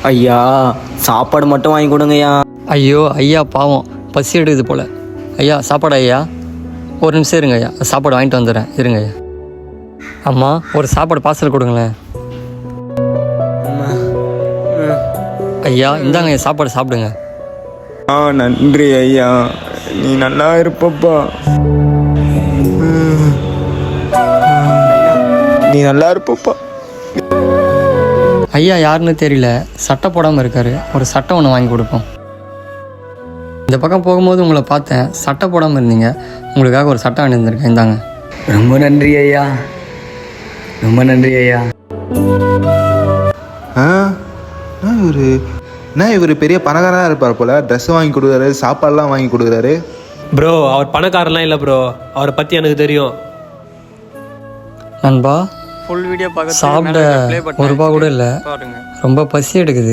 ஐயா சாப்பாடு மட்டும் வாங்கி கொடுங்கய்யா. ஐயோ ஐயா பாவம், பசி எடுக்குது போல். ஐயா சாப்பாடு ஐயா, ஒரு நிமிஷம் இருங்க ஐயா, சாப்பாடு வாங்கிட்டு வந்துடுறேன், இருங்க ஐயா. அம்மா ஒரு சாப்பாடு பார்சல் கொடுங்களேன். ஐயா இந்தாங்க ஐயா, சாப்பாடு சாப்பிடுங்க. நன்றி ஐயா, நீ நல்லா இருப்பப்பா. நீ நல்லா இருப்பப்பா. ஐயா யாருன்னு தெரியல, சட்டை போடாமல் இருக்காரு, ஒரு சட்டை ஒன்று வாங்கி கொடுப்போம். இந்த பக்கம் போகும்போது உங்களை பார்த்தேன், சட்டை போடாமல் இருந்தீங்க, உங்களுக்காக ஒரு சட்டை வாங்கி வந்திருக்கேன், இந்தாங்க. ரொம்ப நன்றி ஐயா, ரொம்ப நன்றி ஐயா. இவர் பெரிய பணக்காரனாக இருப்பார் போல. ட்ரெஸ் வாங்கி கொடுக்குறாரு, சாப்பாடுலாம் வாங்கி கொடுக்குறாரு. ப்ரோ அவர் பணக்காரன்லாம் இல்லை ப்ரோ, அவரை பற்றி எனக்கு தெரியும். நண்பா ஃபுல் வீடியோ பார்க்க சாப்பிட ஒரு ரூபா கூட இல்லை, ரொம்ப பசி எடுக்குது.